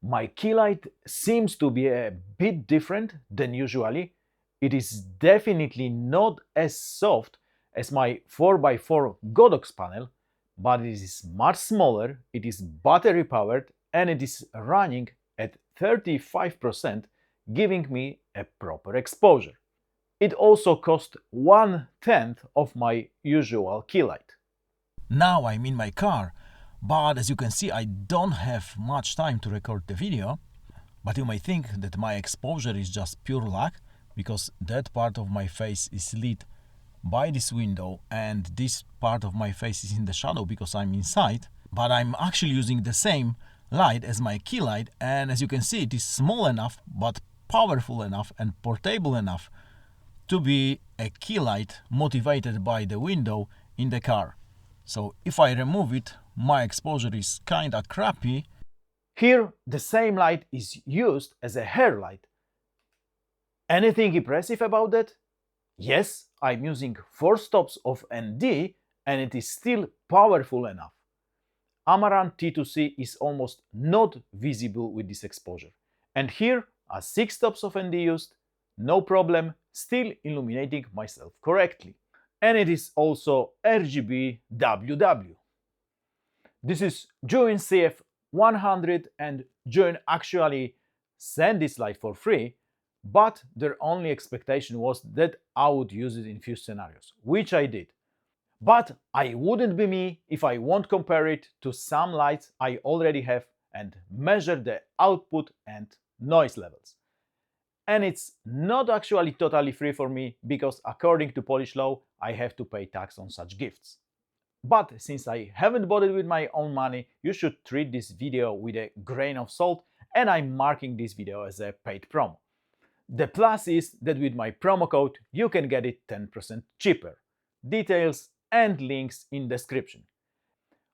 My key light seems to be a bit different than usually. It is definitely not as soft as my 4x4 Godox panel, but it is much smaller, it is battery powered, and it is running at 35%, giving me a proper exposure. It also cost 1/10 of my usual key light. Now I'm in my car, but as you can see I don't have much time to record the video. But you may think that my exposure is just pure luck, because that part of my face is lit by this window and this part of my face is in the shadow because I'm inside. But I'm actually using the same light as my key light, and as you can see it is small enough but powerful enough and portable enough to be a key light motivated by the window in the car. So if I remove it, my exposure is kinda crappy. Here, the same light is used as a hair light. Anything impressive about that? Yes, I'm using 4 stops of ND and it is still powerful enough. Amaranth T2C is almost not visible with this exposure. And here, are 6 stops of ND used, no problem, still illuminating myself correctly. And it is also RGB WW. This is Zhiyun CF100, and Zhiyun actually sent this light for free, but their only expectation was that I would use it in few scenarios, which I did. But I wouldn't be me if I won't compare it to some lights I already have and measure the output and noise levels. And it's not actually totally free for me, because according to Polish law I have to pay tax on such gifts. But since I haven't bought it with my own money, you should treat this video with a grain of salt, and I'm marking this video as a paid promo. The plus is that with my promo code you can get it 10% cheaper. Details and links in description.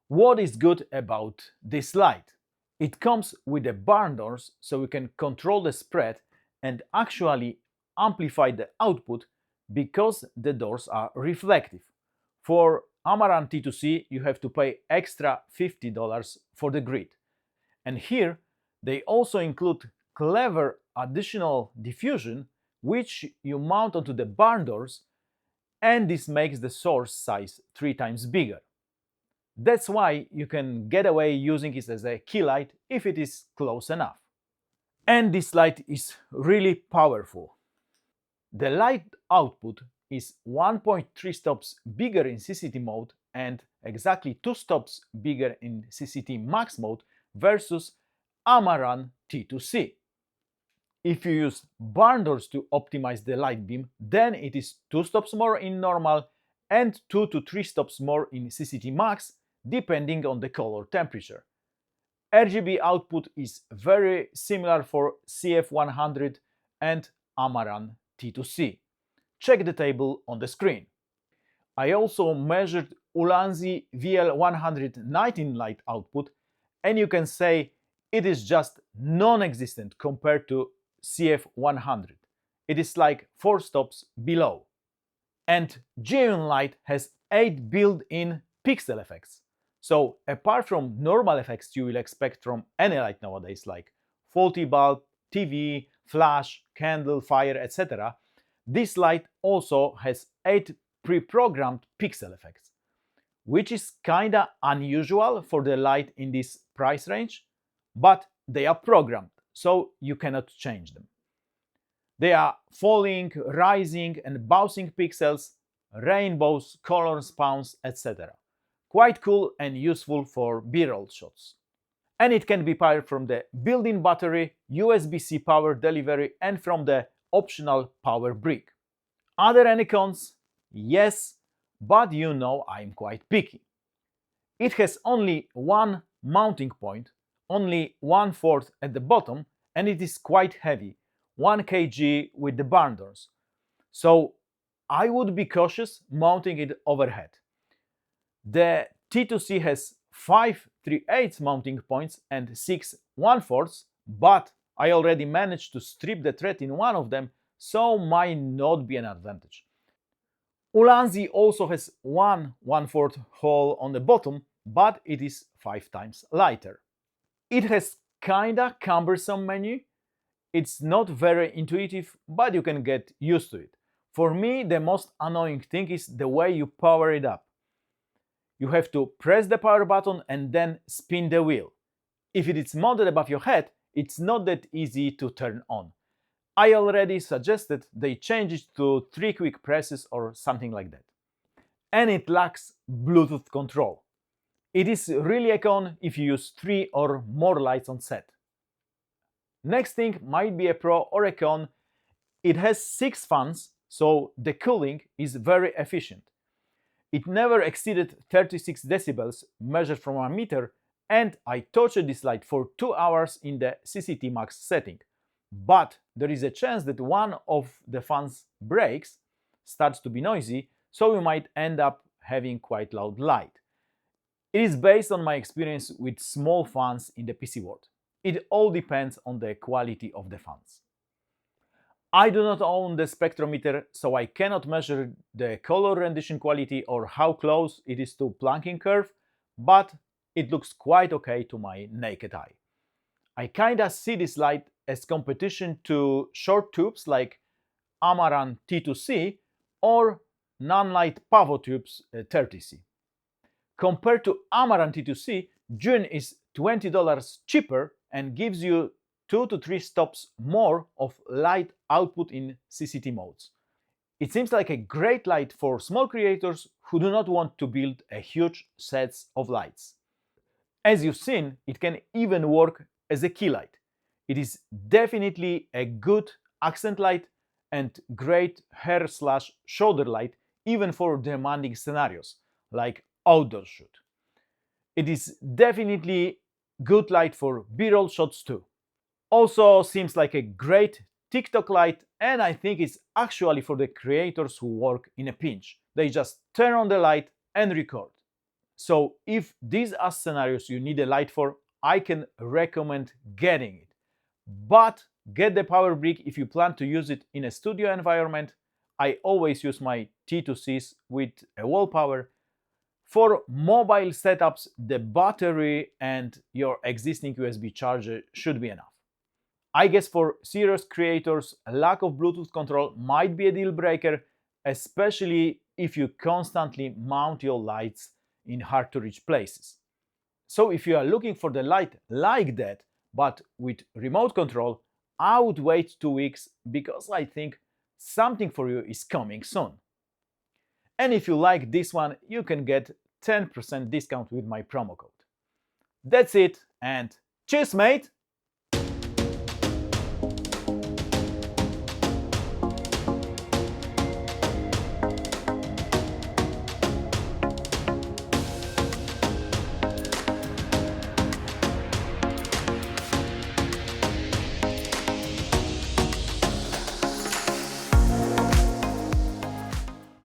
What is good about this light? It comes with the barn doors, so you can control the spread and actually amplify the output because the doors are reflective. For Amaranth T2C you have to pay extra $50 for the grid. And here they also include clever additional diffusion, which you mount onto the barn doors, and this makes the source size 3 times bigger. That's why you can get away using it as a key light if it is close enough. And this light is really powerful. The light output is 1.3 stops bigger in CCT mode and exactly 2 stops bigger in CCT max mode versus Amaranth T2C. If you use barn doors to optimize the light beam, then it is 2 stops more in normal and 2 to 3 stops more in CCT max, depending on the color temperature. RGB output is very similar for CF100 and Amaranth T2C. Check the table on the screen. I also measured Ulanzi VL119 light output, and you can say it is just non-existent compared to CF100. It is like 4 stops below. And Zhiyun light has 8 built-in pixel effects. So apart from normal effects you will expect from any light nowadays, like faulty bulb, TV, flash, candle, fire, etc., this light also has 8 pre-programmed pixel effects, which is kinda unusual for the light in this price range, but they are programmed, so you cannot change them. They are falling, rising and bouncing pixels, rainbows, color spawns, etc. Quite cool and useful for B-roll shots. And it can be powered from the built-in battery, USB-C power delivery, and from the optional power brick. Are there any cons? Yes, but you know I'm quite picky. It has only one mounting point, only 1/4 at the bottom, and it is quite heavy, 1 kg with the barn doors. So I would be cautious mounting it overhead. The T2C has 5 3/8 mounting points and 6 1/4, but I already managed to strip the thread in one of them, so might not be an advantage. Ulanzi also has 1 1/4 hole on the bottom, but it is 5 times lighter. It has kinda cumbersome menu. It's not very intuitive, but you can get used to it. For me, the most annoying thing is the way you power it up. You have to press the power button and then spin the wheel. If it is mounted above your head, it's not that easy to turn on. I already suggested they change it to 3 quick presses or something like that. And it lacks Bluetooth control. It is really a con if you use 3 or more lights on set. Next thing might be a pro or a con. It has 6 fans, so the cooling is very efficient. It never exceeded 36 decibels measured from a meter, and I touched this light for 2 hours in the CCT Max setting. But there is a chance that one of the fans breaks, starts to be noisy, so you might end up having quite loud light. It is based on my experience with small fans in the PC world. It all depends on the quality of the fans. I do not own the spectrometer, so I cannot measure the color rendition quality or how close it is to Planking curve, but it looks quite okay to my naked eye. I kinda see this light as competition to short tubes like Amaran T2C or non-light Pavo tubes 30C. Compared to Amaran T2C, Zhiyun is $20 cheaper and gives you 2 to 3 stops more of light output in CCT modes. It seems like a great light for small creators who do not want to build a huge sets of lights. As you've seen, it can even work as a key light. It is definitely a good accent light and great hair/shoulder light even for demanding scenarios like outdoor shoot. It is definitely good light for B-roll shots too. Also seems like a great TikTok light, and I think it's actually for the creators who work in a pinch. They just turn on the light and record. So if these are scenarios you need a light for, I can recommend getting it. But get the power brick if you plan to use it in a studio environment. I always use my T2Cs with a wall power. For mobile setups, the battery and your existing USB charger should be enough. I guess for serious creators, a lack of Bluetooth control might be a deal breaker, especially if you constantly mount your lights in hard to reach places. So if you are looking for the light like that, but with remote control, I would wait 2 weeks because I think something for you is coming soon. And if you like this one, you can get 10% discount with my promo code. That's it, and cheers, mate!